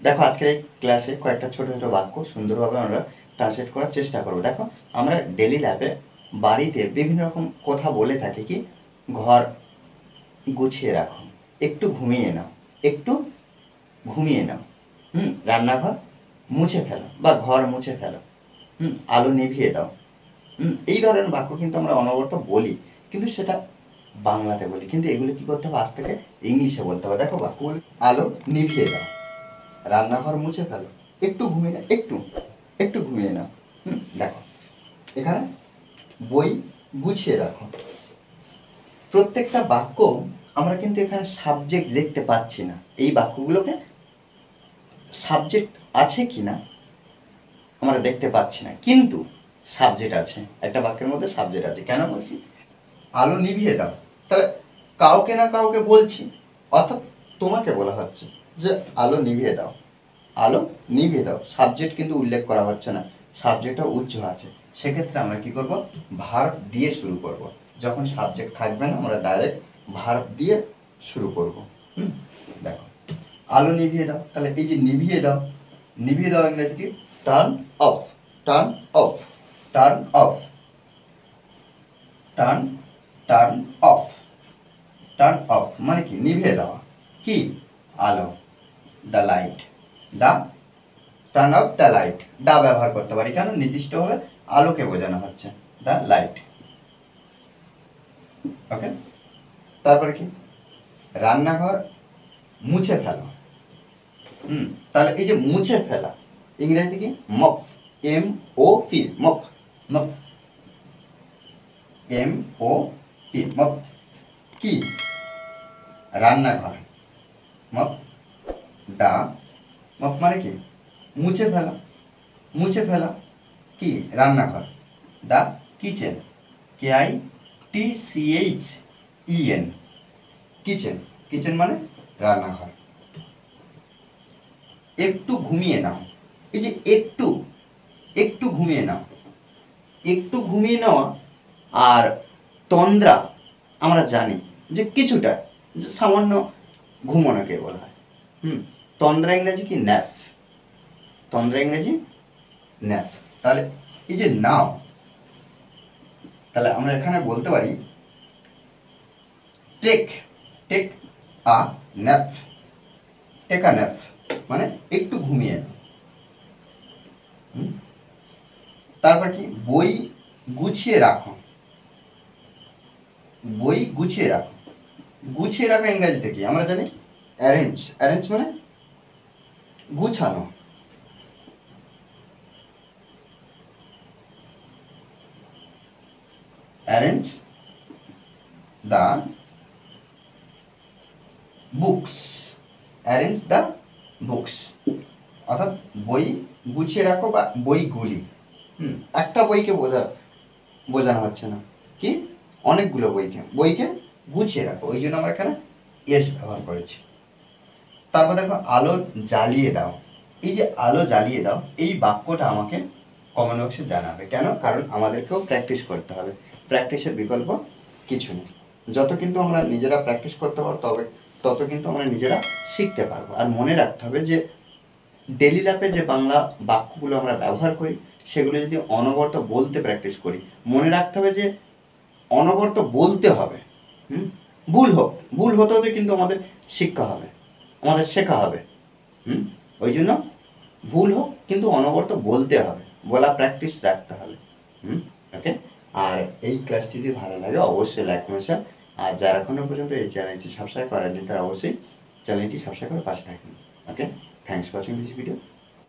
দেখো আজকের এই ক্লাসে কয়েকটা ছোট ছোট বাক্য সুন্দরভাবে আমরা ট্রান্সলেট করার চেষ্টা করব। দেখো আমরা ডেলি লাইফে বাড়িতে বিভিন্ন রকম কথা বলে থাকি, কি ঘর গুছিয়ে রাখো, একটু ঘুমিয়ে নাও, একটু ঘুমিয়ে নাও, রান্নাঘর মুছে ফেলো বা ঘর মুছে ফেলো, আলো নিভিয়ে দাও। এই ধরনের বাক্য কিন্তু আমরা অনবরত বলি, কিন্তু সেটা বাংলাতে বলি, কিন্তু এগুলো কী করতে হবে, আজ থেকে ইংলিশে বলতে হবে। দেখো বাক্য, আলো নিভিয়ে দাও, রান্নাঘর মুছে ফেলো, একটু ঘুমিয়ে নাও, একটু একটু ঘুমিয়ে নাও। দেখো এখানে বই গুছিয়ে রাখো। প্রত্যেকটা বাক্য আমরা কিন্তু এখানে সাবজেক্ট দেখতে পাচ্ছি না। এই বাক্যগুলোকে সাবজেক্ট আছে কি না আমরা দেখতে পাচ্ছি না, কিন্তু সাবজেক্ট আছে। একটা বাক্যের মধ্যে সাবজেক্ট আছে। কেন বলছি আলো নিভিয়ে দাও? তাহলে কাউকে না কাউকে বলছি, অর্থাৎ তোমাকে বলা হচ্ছে যে আলো নিভিয়ে দাও, আলো নিভিয়ে দাও। সাবজেক্ট কিন্তু উল্লেখ করা হচ্ছে না, সাবজেক্টটা উজ্জ্ব আছে। সেক্ষেত্রে আমরা কি করব, ভার্ব দিয়ে শুরু করব। যখন সাবজেক্ট থাকবে না আমরা ডাইরেক্ট ভার্ব দিয়ে শুরু করব। দেখো আলো নিভিয়ে দাও, তাহলে এই যে নিভিয়ে দাও, নিভিয়ে দাও ইংরেজি কি, turn off, turn off, turn off, turn turn off, turn off মানে কি নিভিয়ে দেওয়া, কি আলো, the light, the turn off the light, the ব্যবহার করতে পারি, কেন নির্দিষ্টভাবে আলোকে বোঝানো হচ্ছে, দ্য লাইট। ওকে, তারপরে কি রান্নাঘর মুছে ফেলো। তাহলে এই যে মুছে ফেলা ইংরেজি কি, mop, M O P, mop, mop, M O P, mop, কি রান্নাঘর, মপ, দা, মপ মানে কি মুছে ফেলা, মুছে ফেলা, কি রান্নাঘর, the kitchen, K I T C H E N, kitchen, kitchen মানে রান্নাঘর। একটু ঘুমিয়ে নাও, এই যে একটু, একটু ঘুমিয়ে নাও, একটু ঘুমিয়ে নেওয়া আর তন্দ্রা আমরা জানি যে কিছুটা, যে সামান্য ঘুমানোকে বলা হয়। তন্দ্রা ইংরেজি কি, ন্যাপ, তন্দ্রা ইংরেজি ন্যাপ। তাহলে এই যে নাও, তাহলে আমরা এখানে বলতে পারি take, take a nap, take a nap মানে একটু ঘুমিয়ে নাও। তারপর কি বই গুছিয়ে রাখো, বই গুছিয়ে রাখো, গুছিয়ে রাখো ইংরেজিতে কি আমরা জানি অ্যারেঞ্জ, অ্যারেঞ্জ মানে গুছানো। Arrange the books, arrange the books, অর্থাৎ বই গুছিয়ে রাখো বা বইগুলি। একটা বইকে বোঝানো হচ্ছে না, কি অনেকগুলো বইকে, বইকে গুছিয়ে রাখো, ওই জন্য আমরা এখানে এস ব্যবহার করেছি। তারপর দেখো আলো জ্বালিয়ে দাও, এই যে আলো জ্বালিয়ে দাও এই বাক্যটা আমাকে কমেন্ট বক্সে জানাবে। কেন, কারণ আমাদেরকেও প্র্যাকটিস করতে হবে, প্র্যাকটিসের বিকল্প কিছু নেই। যত কিন্তু আমরা নিজেরা প্র্যাকটিস করতে পারবো তত কিন্তু আমরা নিজেরা শিখতে পারবো। আর মনে রাখতে হবে যে ডেলি লাইফে যে বাংলা বাক্যগুলো আমরা ব্যবহার করি সেগুলো যদি অনবরত বলতে প্র্যাকটিস করি, মনে রাখতে হবে যে অনবরত বলতে হবে। ভুল হোক, ভুল হতে হতে কিন্তু আমাদের শিক্ষা হবে, আমাদের শেখা হবে। ওই জন্য ভুল হোক কিন্তু অনবরত বলতে হবে, বলা প্র্যাকটিস রাখতে হবে। ওকে, আর এই ক্লাসটি যদি ভালো লাগে অবশ্যই লাইক কমেন্ট শেয়ার, আর যারা এখনো পর্যন্ত এই চ্যানেলটি সাবস্ক্রাইব করেননি তারা অবশ্যই চ্যানেলটি সাবস্ক্রাইব করে পাশে থাকবেন। Okay, thanks for watching this video.